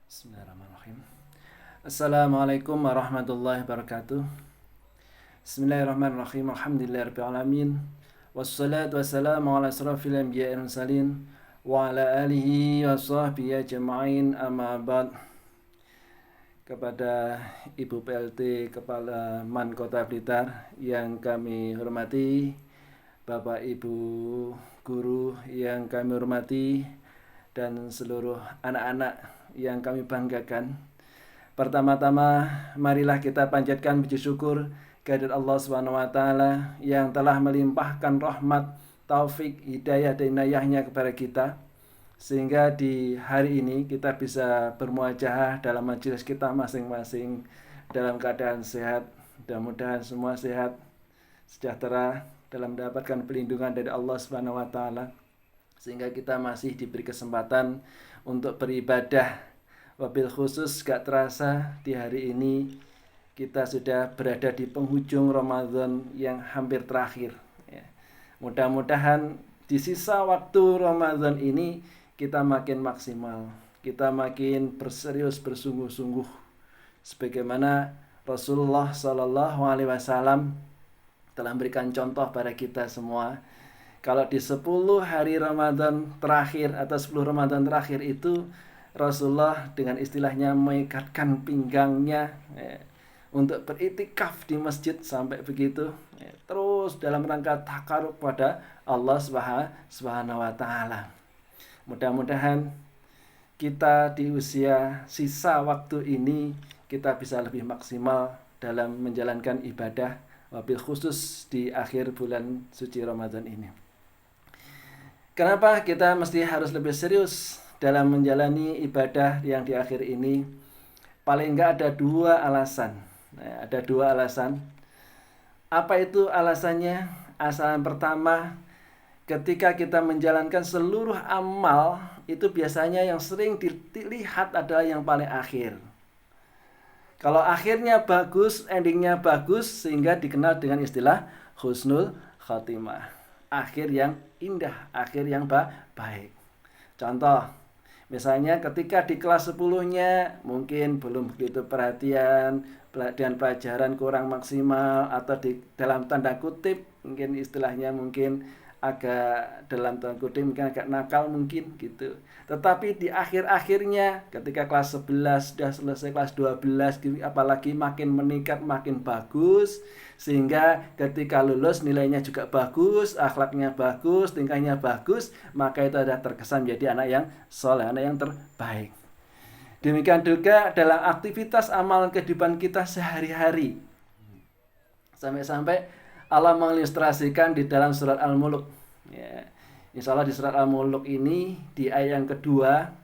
Bismillahirrahmanirrahim. Assalamualaikum warahmatullahi wabarakatuh. Bismillahirrahmanirrahim. Alhamdulillahirabbil alamin. Wassalatu wassalamu ala asrofil anbiya'i wal mursalin wa ala alihi wa sahbihi ajma'in, amma ba'd. Kepada Ibu PLT Kepala Man Kota Blitar yang kami hormati, Bapak Ibu guru yang kami hormati, dan seluruh anak-anak yang kami banggakan. Pertama-tama, marilah kita panjatkan puji syukur kehadirat Allah Subhanahu wa taala yang telah melimpahkan rahmat, taufik, hidayah dan inayahnya kepada kita, sehingga di hari ini kita bisa bermuajahah dalam majelis kita masing-masing dalam keadaan sehat. Mudah-mudahan semua sehat, sejahtera, dalam mendapatkan perlindungan dari Allah Subhanahu wa taala, sehingga kita masih diberi kesempatan untuk beribadah. Wabil khusus gak terasa di hari ini kita sudah berada di penghujung Ramadan yang hampir terakhir ya. Mudah-mudahan di sisa waktu Ramadan ini kita makin maksimal, kita makin berserius, bersungguh-sungguh, sebagaimana Rasulullah SAW telah memberikan contoh pada kita semua. Kalau di 10 hari Ramadan terakhir atau 10 Ramadan terakhir itu Rasulullah dengan istilahnya mengikatkan pinggangnya untuk beriktikaf di masjid sampai begitu terus dalam rangka takarub pada Allah Subhanahu wa taala. Mudah-mudahan kita di usia sisa waktu ini kita bisa lebih maksimal dalam menjalankan ibadah, wabil khusus di akhir bulan suci Ramadan ini. Kenapa kita mesti harus lebih serius dalam menjalani ibadah yang di akhir ini? Paling enggak ada 2 alasan. Ada 2 alasan. Apa itu alasannya? Alasan pertama, ketika kita menjalankan seluruh amal, itu biasanya yang sering dilihat adalah yang paling akhir. Kalau akhirnya bagus, endingnya bagus, sehingga dikenal dengan istilah husnul khotimah. Akhir yang indah, akhir yang baik. Contoh, misalnya ketika di kelas 10-nya mungkin belum begitu perhatian, dan pelajaran kurang maksimal, atau dalam tanda kutip mungkin istilahnya mungkin agak dalam tanda kutip mungkin agak nakal mungkin gitu. Tetapi di akhir-akhirnya ketika kelas 11 sudah selesai, kelas 12 apalagi makin meningkat, makin bagus, sehingga ketika lulus nilainya juga bagus, akhlaknya bagus, tingkahnya bagus, maka itu adalah terkesan menjadi anak yang soleh, anak yang terbaik. Demikian juga dalam aktivitas amalan kehidupan kita sehari-hari. Sampai-sampai Allah mengilustrasikan di dalam surat Al-Mulk ya. Insya Allah di surat Al-Mulk ini di ayat yang kedua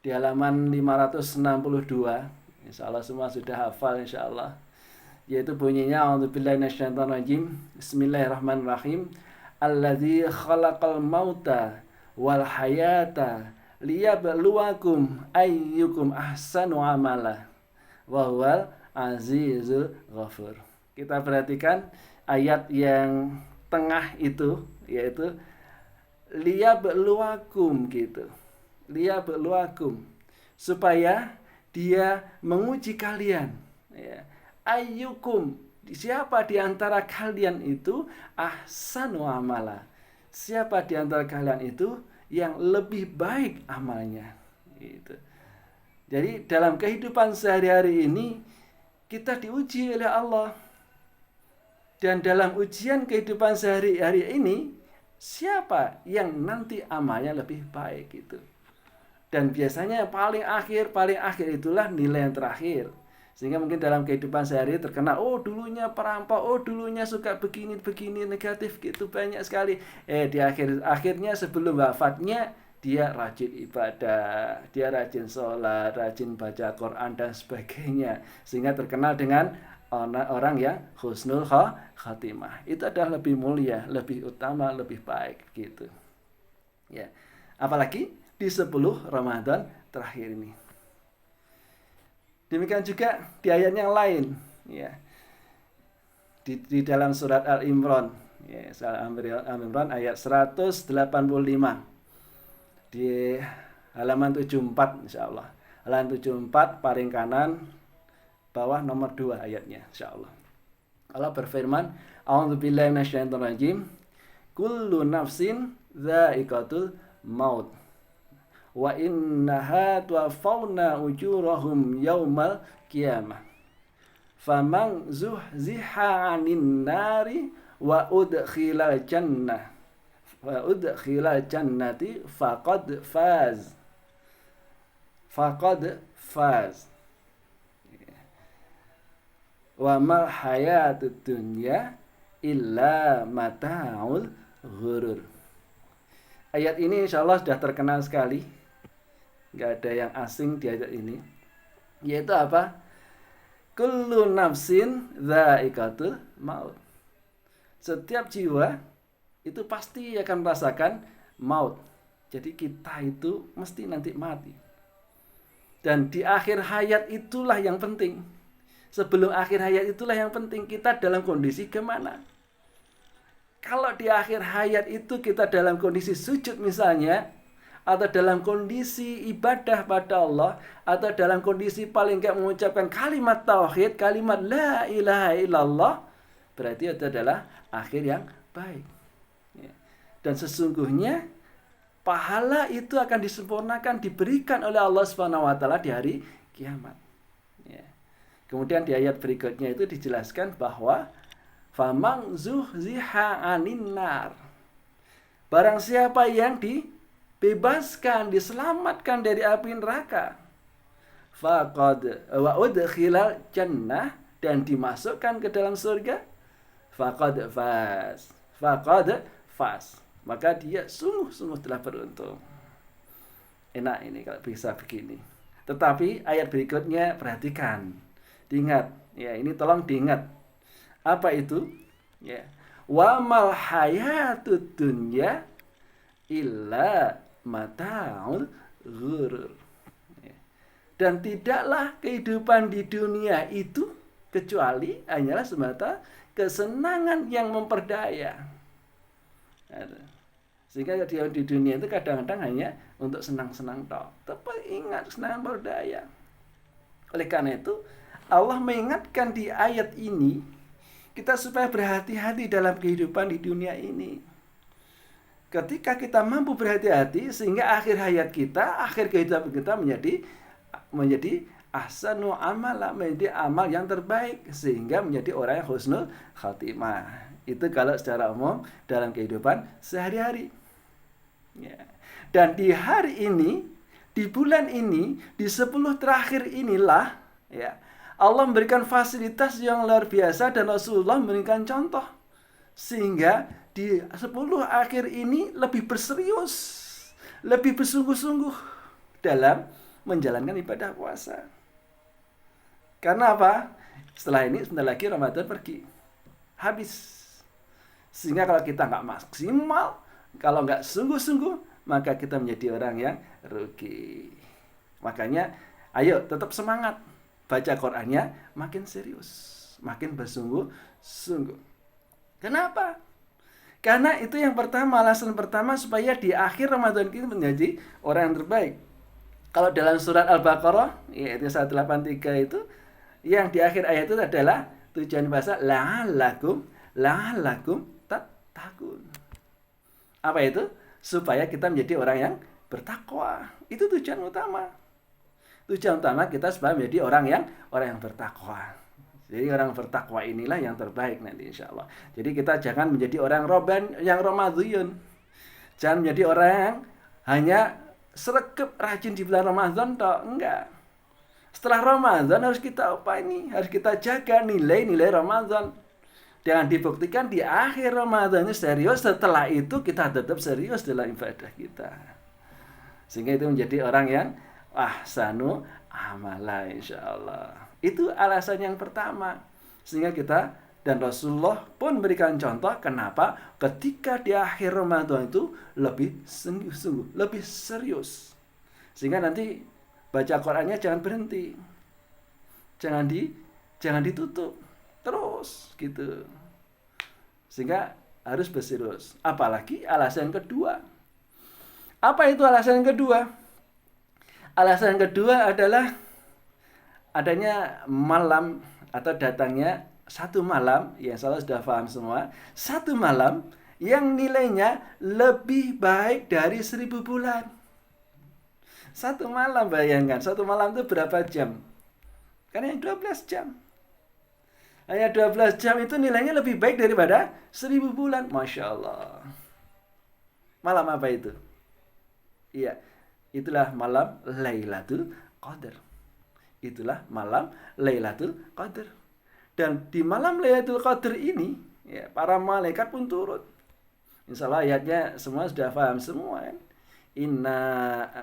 di halaman 562, insya Allah semua sudah hafal insya Allah, yaitu bunyinya a'udzubillahi minasyaitonirrajim, bismillahirrahmanirrahim, alladzi khalaqal mauta wal hayata liyabluwakum ayyukum ahsanu amala wa huwal azizul ghafur. Kita perhatikan ayat yang tengah itu, yaitu liyabluwakum gitu. Liyabluwakum, supaya dia menguji kalian ya. Ayyukum, siapa di antara kalian itu ahsanu amala, siapa di antara kalian itu yang lebih baik amalnya gitu. Jadi dalam kehidupan sehari-hari ini kita diuji oleh Allah. Dan dalam ujian kehidupan sehari-hari ini, siapa yang nanti amalnya lebih baik gitu. Dan biasanya paling akhir itulah nilai yang terakhir. Sehingga mungkin dalam kehidupan sehari terkenal, oh dulunya perampok, oh dulunya suka begini negatif gitu, banyak sekali. Di akhirnya sebelum wafatnya dia rajin ibadah, dia rajin sholat, rajin baca Quran dan sebagainya, sehingga terkenal dengan orang yang husnul khatimah. Itu adalah lebih mulia, lebih utama, lebih baik gitu ya. Apalagi di 10 Ramadan terakhir ini. Demikian juga di ayat yang lain ya, di dalam surat Al-Imran ya, Al-Imran ayat 185 di halaman 74 insyaallah. halaman 74 paling kanan bawah nomor 2 ayatnya insyaallah. Allah berfirman, A'udzubillahi minasyaitonirrajim. Kullu nafsin dha'iqatul maut. Wa innaha tuwaffawna ujurahum yaumal qiyamah. Faman zuhziha 'anil nari wa udkhilal jannati faqad faz. Wa mal hayatud dunya illa mata'ul ghurur. Ayat ini insyaallah sudah terkenal sekali. Enggak ada yang asing di ayat ini. Yaitu apa? Kullu nafsin dha'iqatul maut. Setiap jiwa itu pasti akan merasakan maut. Jadi kita itu mesti nanti mati. Dan di akhir hayat itulah yang penting. Sebelum akhir hayat itulah yang penting kita dalam kondisi gimana. Kalau di akhir hayat itu kita dalam kondisi sujud misalnya, atau dalam kondisi ibadah pada Allah, atau dalam kondisi paling enggak mengucapkan kalimat tauhid, kalimat la ilaha illallah, berarti itu adalah akhir yang baik. Dan sesungguhnya pahala itu akan disempurnakan, diberikan oleh Allah Subhanahu wa taala di hari kiamat. Kemudian di ayat berikutnya itu dijelaskan bahwa famang zuhziha 'anin nar. Barang siapa yang dibebaskan, diselamatkan dari api neraka, faqad wa udkhilal jannah, dan dimasukkan ke dalam surga, faqad faz. Maka dia sungguh-sungguh telah beruntung. Enak ini kalau bisa begini. Tetapi ayat berikutnya perhatikan. Diingat, ya ini tolong diingat. Apa itu? Ya. Wa mal hayatud dunya illa mata'ul ghurur. Ya. Dan tidaklah kehidupan di dunia itu kecuali hanyalah semata kesenangan yang memperdaya. Sehingga di dunia itu kadang-kadang hanya untuk senang-senang tok. Tapi ingat, senang berdaya. Oleh karena itu Allah mengingatkan di ayat ini kita supaya berhati-hati dalam kehidupan di dunia ini. Ketika kita mampu berhati-hati sehingga akhir hayat kita, akhir kehidupan kita menjadi ahsanu amala, menjadi amal yang terbaik sehingga menjadi orang yang husnul khatimah. Itu kalau secara umum dalam kehidupan sehari-hari. Ya. Dan di hari ini, di bulan ini, di 10 terakhir inilah ya, Allah memberikan fasilitas yang luar biasa dan Rasulullah memberikan contoh. Sehingga di 10 akhir ini lebih berserius, lebih bersungguh-sungguh dalam menjalankan ibadah puasa. Karena apa? Setelah ini sebentar lagi Ramadan pergi. Habis. Sehingga kalau kita nggak maksimal, kalau nggak sungguh-sungguh, maka kita menjadi orang yang rugi. Makanya ayo tetap semangat. Baca Qur'annya makin serius, makin bersungguh-sungguh. Kenapa? Karena itu yang pertama, alasan pertama supaya di akhir Ramadan kita menjadi orang yang terbaik. Kalau dalam surat Al-Baqarah, yaitu 183 itu, yang di akhir ayat itu adalah tujuan bahasa la'allakum tattaqun. Apa itu? Supaya kita menjadi orang yang bertakwa. Itu tujuan utama. Tujuan utama kita supaya menjadi orang yang bertakwa. Jadi orang bertakwa inilah yang terbaik nanti insya Allah. Jadi kita jangan menjadi orang yang Ramadhan. Jangan menjadi orang yang hanya sregep rajin di bulan Ramadan toh, enggak. Setelah Ramadan harus kita harus kita jaga nilai-nilai Ramadan. Jangan dibuktikan di akhir Ramadan ini serius, setelah itu kita tetap serius dalam ibadah kita. Sehingga itu menjadi orang yang ahsanu amala insyaallah. Itu alasan yang pertama. Sehingga kita dan Rasulullah pun memberikan contoh kenapa ketika di akhir Ramadan itu lebih sungguh-sungguh, lebih serius. Sehingga nanti baca Qur'annya jangan berhenti. Jangan ditutup. Terus gitu. Sehingga harus berserius. Apalagi alasan kedua. Apa itu alasan kedua? Alasan kedua adalah adanya malam atau datangnya satu malam, yang salah sudah paham semua, satu malam yang nilainya lebih baik dari 1000 bulan. Satu malam, bayangkan, satu malam itu berapa jam? Karena yang 12 jam. Hanya 12 jam itu nilainya lebih baik daripada 1000 bulan. Masya Allah. Malam apa itu? Iya, itulah malam Lailatul Qadar. Itulah malam Lailatul Qadar. Dan di malam Lailatul Qadar ini, ya, para malaikat pun turut. Insya Allah ayatnya semua sudah paham semua kan?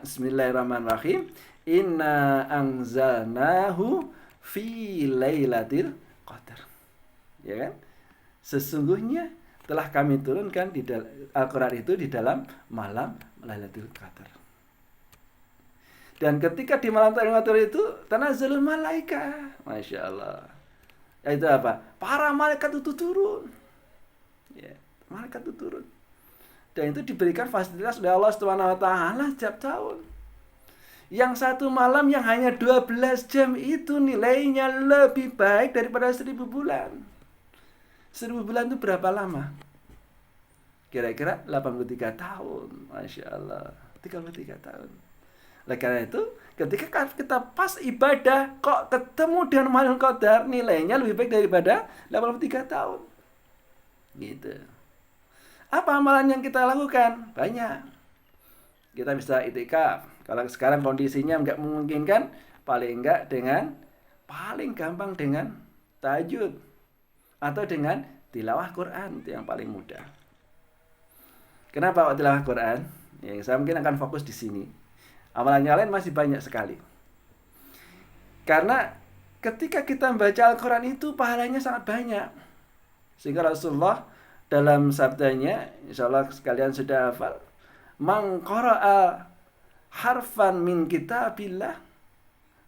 Bismillahirrahmanirrahim. Inna anzalnahu fi lailatul qadar. Ya kan? Sesungguhnya telah kami turunkan di Al-Qur'an itu di dalam malam Lailatul Qadar. Dan ketika di malam Lailatul Qadar itu tanazzalul malaika. Masya Allah. Itu apa? Para malaikat itu turun. Ya, malaikat itu turun. Dan itu diberikan fasilitas oleh Allah Subhanahu wa taala setiap tahun. Yang satu malam yang hanya 12 jam itu nilainya lebih baik daripada 1000 bulan. 1000 bulan itu berapa lama? Kira-kira 83 tahun. Masya Allah. 33 tahun. Oleh karena itu, ketika kita pas ibadah, kok ketemu dengan malam qadar, nilainya lebih baik daripada 83 tahun. Gitu. Apa amalan yang kita lakukan? Banyak. Kita bisa itikaf. Kalau sekarang kondisinya nggak memungkinkan, paling gampang dengan tahajud atau dengan tilawah Quran, itu yang paling mudah. Kenapa kok tilawah Quran? Ya, saya mungkin akan fokus di sini. Amalan yang lain masih banyak sekali. Karena ketika kita membaca Al-Quran itu pahalanya sangat banyak. Sehingga Rasulullah dalam sabdanya, insya Allah sekalian sudah hafal, man qara'a harfan min kitabillah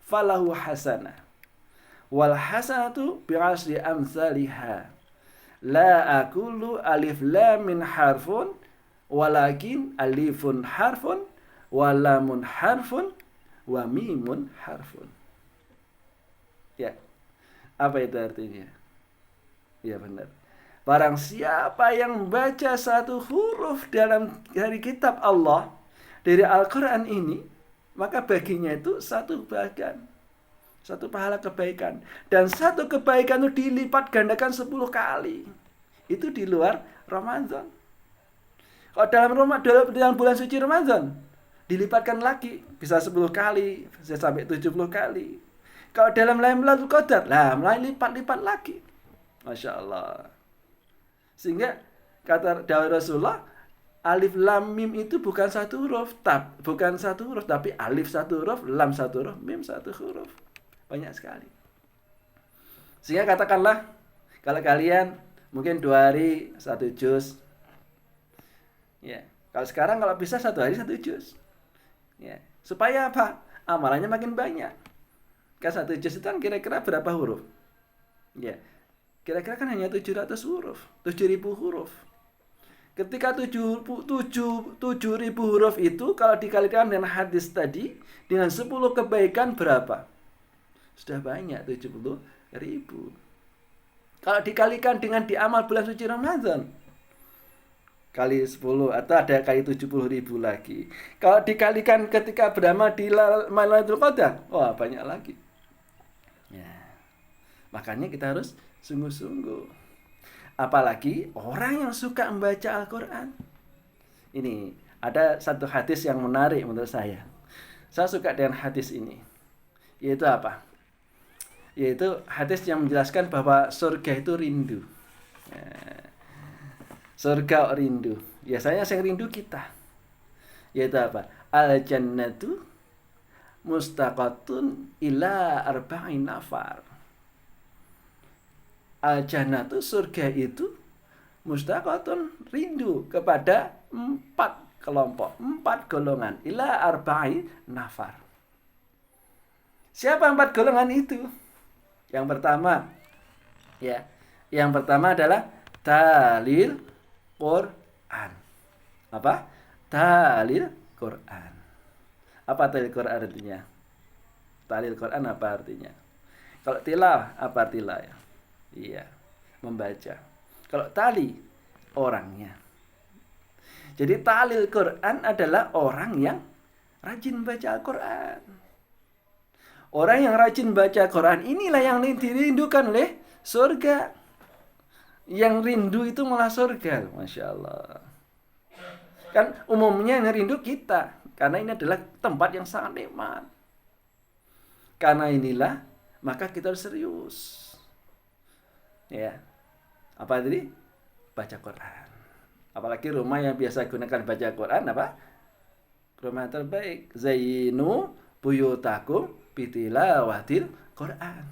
falahu hasanah wal hasanatu bi'asri amsalihha la aqulu alif lam min harfun walakin alifun harfun wa lamun harfun wa mimun harfun. Ya, apa itu artinya? Ya benar. Barang siapa yang membaca satu huruf dari kitab Allah, dari Al-Quran ini, maka baginya itu satu bagian, satu pahala kebaikan. Dan satu kebaikan itu dilipat gandakan 10 kali. Itu di luar Ramadan. Kalau dalam bulan suci Ramadan, dilipatkan lagi, bisa 10 kali, bisa sampai 70 kali. Kalau dalam Lailatul Qadar, mulai lipat-lipat lagi. Masya Allah. Sehingga kata dawai Rasulullah, alif lam mim itu bukan satu huruf, tapi alif satu huruf, lam satu huruf, mim satu huruf. Banyak sekali. Sehingga katakanlah, kalau kalian mungkin 2 hari 1 juz. Ya, kalau sekarang kalau bisa 1 hari 1 juz. Ya, supaya apa? Amalannya makin banyak. Kan 1 juz itu kan kira-kira berapa huruf? Ya. Kira-kira kan hanya 700 huruf, 7.000 huruf. Ketika 7.000 huruf itu kalau dikalikan dengan hadis tadi, dengan 10 kebaikan berapa? Sudah banyak, 70.000. Kalau dikalikan dengan di amal bulan suci Ramadan, kali 10 atau ada kali 70.000 lagi. Kalau dikalikan ketika beramal di Lailatul Qadar, wah banyak lagi. Ya. Makanya kita harus sungguh-sungguh. Apalagi orang yang suka membaca Al-Quran. Ini ada satu hadis yang menarik menurut saya. Saya suka dengan hadis ini. Yaitu apa? Yaitu hadis yang menjelaskan bahwa surga itu rindu. Surga rindu. Biasanya yang rindu kita. Yaitu apa? Al-jannatu mustaqatun ila arba'in nafar. Al-jannatu, surga itu mustaqatun, rindu kepada 4 kelompok, 4 golongan, ila arba'in nafar. Siapa 4 golongan itu? Yang pertama, ya, yang pertama adalah talil Quran. Apa? Talil Quran. Apa talil Quran artinya? Talil Quran apa artinya? Kalau tilawah, apa tilawah? Iya, membaca. Kalau tali, orangnya. Jadi talil Quran adalah orang yang rajin baca Al-Quran. Orang yang rajin baca Quran inilah yang dirindukan oleh surga. Yang rindu itu malah surga. Masya Allah. Kan umumnya yang rindu kita. Karena ini adalah tempat yang sangat nikmat. Karena inilah, maka kita harus serius. Ya. Apa tadi? Baca Quran. Apalagi rumah yang biasa gunakan baca Quran, apa? Rumah terbaik. Zayyinu buyutakum bitilawatil Quran.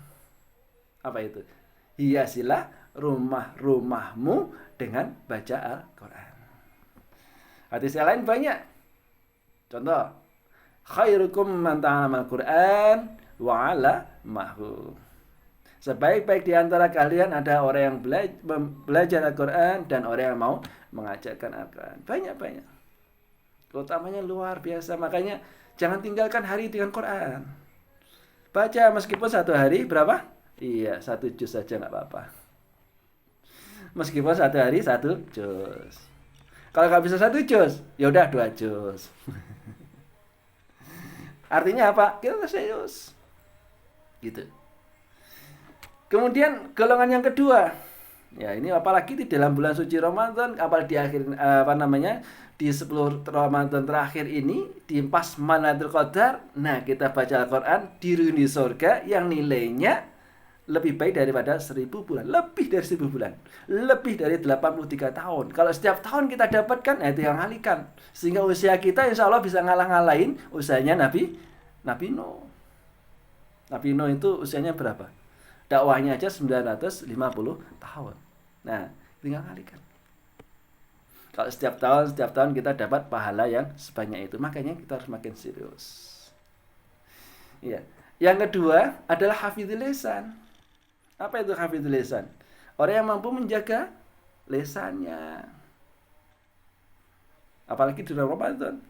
Apa itu? Hiasilah rumah-rumahmu dengan baca Al-Quran. Hadis yang lain banyak. Contoh, khairukum man ta'allama al-Quran wa 'allamahu. Sebaik-baik di antara kalian ada orang yang belajar Al-Quran dan orang yang mau mengajarkan Al-Quran. Banyak-banyak. Utamanya luar biasa. Makanya jangan tinggalkan hari dengan Quran. Baca meskipun satu hari berapa? Iya, 1 juz saja nggak apa-apa. Meskipun satu hari 1 juz. Kalau nggak bisa 1 juz, ya udah 2 juz. Artinya apa? Kita serius. Gitu. Kemudian golongan yang kedua. Ya, ini apalagi di dalam bulan suci Ramadan, apalagi di akhir di 10 Ramadan terakhir ini, di pas Lailatul Qadar, nah kita baca Al-Quran di surga yang nilainya lebih baik daripada 1000 bulan, lebih dari 1000 bulan, lebih dari 83 tahun. Kalau setiap tahun kita dapatkan, itu yang ngalikan. Sehingga usia kita insya Allah bisa ngalah-ngalahin usianya Nabi Nuh. Nabi Nuh itu usianya berapa? Dakwahnya aja 950 tahun. Nah, tinggal ngalikan. Kalau setiap tahun kita dapat pahala yang sebanyak itu. Makanya kita harus makin serius. Iya. Yang kedua adalah hafidhul lisan. Apa itu hafidhul lisan? Orang yang mampu menjaga lisannya. Apalagi di Ramadan.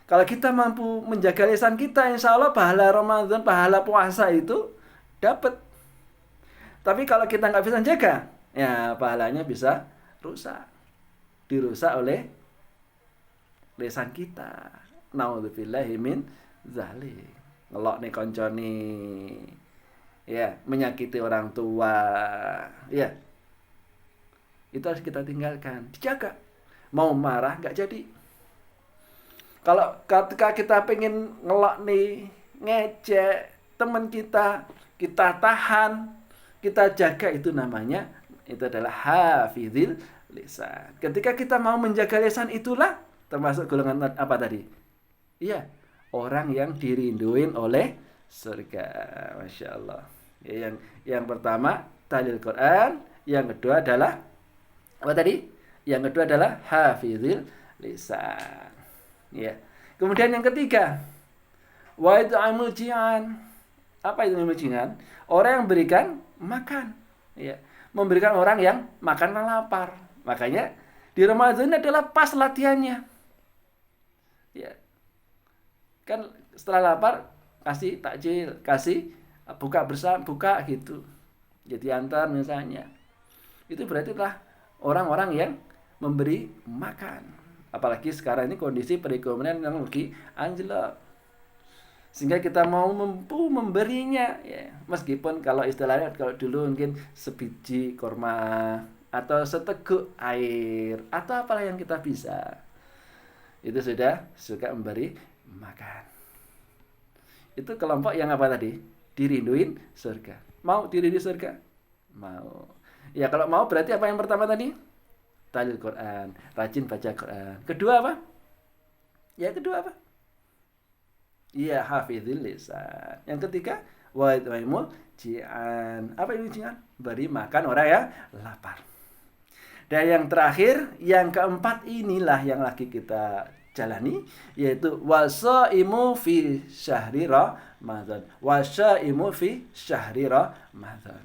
Kalau kita mampu menjaga lisan kita, insya Allah pahala Ramadan, pahala puasa itu dapat. Tapi kalau kita nggak bisa jaga, ya pahalanya bisa rusak. Dirusak oleh lisan kita. Naudzubillahi min dzalik. Ngelok nih konconi. Ya, menyakiti orang tua. Ya. Itu harus kita tinggalkan. Dijaga. Mau marah nggak jadi. Kalau ketika kita pengen ngelok nih, ngejek teman kita tahan, kita jaga, itu namanya, itu adalah hafizil lisan. Ketika kita mau menjaga lisan, itulah termasuk golongan apa tadi? Iya, orang yang dirinduin oleh surga. Masya Allah. Ya, yang pertama talil Quran, yang kedua adalah apa tadi? Yang kedua adalah hafizil lisan. Ya. Kemudian yang ketiga, wa it'amul ji'an. Apa itu ji'an? Orang yang berikan makan. Ya. Memberikan orang yang makan lapar. Makanya di Ramadan adalah pas latihannya. Ya. Kan setelah lapar kasih takjil, kasih buka bersama, buka gitu. Jadi antar misalnya. Itu berarti telah orang-orang yang memberi makan. Apalagi sekarang ini kondisi perekonomian yang lagi anjlok. Sehingga kita mau mampu memberinya, ya. Meskipun kalau istilahnya kalau dulu mungkin sebiji kurma atau seteguk air atau apalah yang kita bisa, itu sudah suka memberi makan. Itu kelompok yang apa tadi? Dirinduin surga. Mau dirinduin surga? Mau. Ya kalau mau berarti apa yang pertama tadi? Talil Quran, rajin baca Quran. Kedua apa? Ya kedua apa? Iya, hafizil lisan. Yang ketiga, wa it'amul ji'an. Apa itu ji'an? Beri makan orang yang lapar. Dan yang terakhir, yang keempat, inilah yang lagi kita jalani, yaitu wasaimu fi syahri Ramadan. Wasaimu fi syahri Ramadan.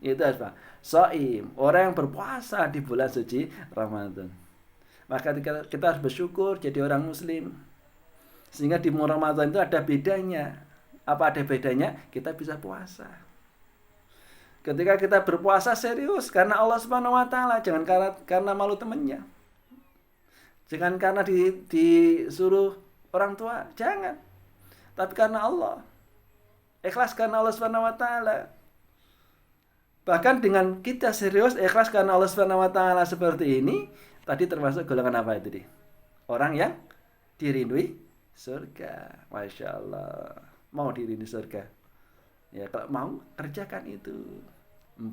Itu apa? Shaim, orang yang berpuasa di bulan suci Ramadan. Maka kita harus bersyukur jadi orang muslim. Sehingga di Ramadan itu ada bedanya. Apa ada bedanya? Kita bisa puasa. Ketika kita berpuasa serius karena Allah Subhanahu wa taala, jangan karena malu temannya. Jangan karena disuruh orang tua, jangan. Tapi karena Allah. Ikhlas karena Allah Subhanahu wa taala. Bahkan dengan kita serius ikhlas karena Allah Subhanahu wa taala seperti ini, tadi termasuk golongan apa itu, orang yang dirindui surga. Masya Allah. Mau dirindui surga. Ya, kalau mau kerjakan itu. 4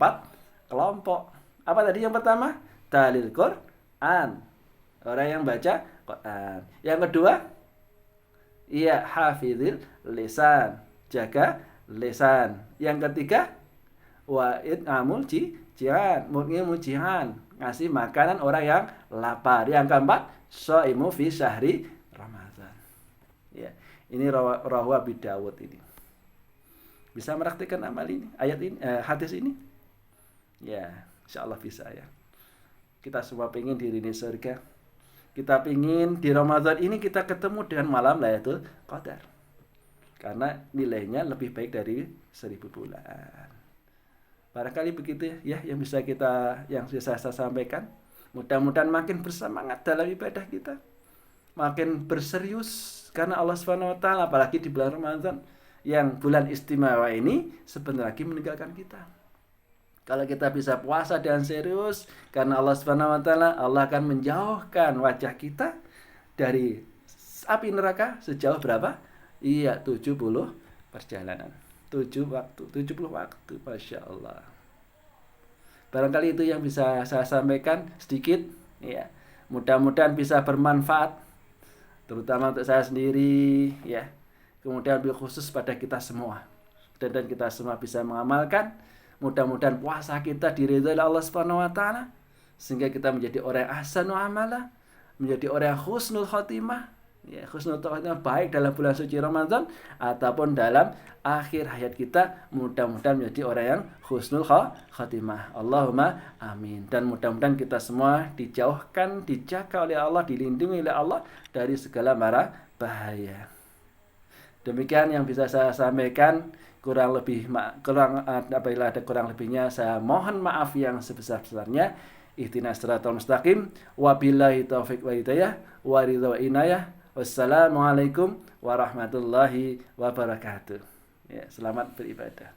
kelompok. Apa tadi yang pertama? Dalil Quran. Orang yang baca Quran. Yang kedua, iya, hafizil lisan. Jaga lisan. Yang ketiga, wa'id ngamul jihan. Mungkin jihan. Ngasih makanan orang yang lapar. Yang keempat, sho'imu fi syahri Ramadan. Ya, ini rawahu Abi Dawud ini. Bisa meraktikan amal ini, ayat ini, hadis ini? Ya, insya Allah bisa ya. Kita semua pengen dirindui surga. Kita pengen di Ramadan ini kita ketemu dengan malam Lailatul Qadar. Karena nilainya lebih baik dari 1000 bulan. Barangkali begitu ya yang bisa saya sampaikan. Mudah-mudahan makin bersemangat dalam ibadah kita. Makin berserius karena Allah Subhanahu wa taala, apalagi di bulan Ramadan yang bulan istimewa ini sebentar lagi meninggalkan kita. Kalau kita bisa puasa dengan serius karena Allah Subhanahu wa taala, Allah akan menjauhkan wajah kita dari api neraka sejauh berapa? Iya, 70 perjalanan. 70 waktu. Masya Allah. Barangkali itu yang bisa saya sampaikan sedikit ya. Mudah-mudahan bisa bermanfaat terutama untuk saya sendiri ya. Kemudian lebih khusus pada kita semua. Dan kita semua bisa mengamalkan. Mudah-mudahan puasa kita diridhoi Allah Subhanahu wa taala sehingga kita menjadi orang yang ahsanu amala, menjadi orang yang husnul khotimah. Ya, husnul khotimah baik dalam bulan suci Ramadan ataupun dalam akhir hayat kita, mudah-mudahan menjadi orang yang husnul khotimah. Allahumma amin. Dan mudah-mudahan kita semua dijauhkan, dijaga oleh Allah, dilindungi oleh Allah dari segala mara bahaya. Demikian yang bisa saya sampaikan. Apabila ada kurang lebihnya saya mohon maaf yang sebesar-besarnya. Ihdinas siratal mustaqim. Wabillahi taufiq wa hidayah wa ridha wa inayah. Wassalamualaikum warahmatullahi wabarakatuh. Ya, selamat beribadah.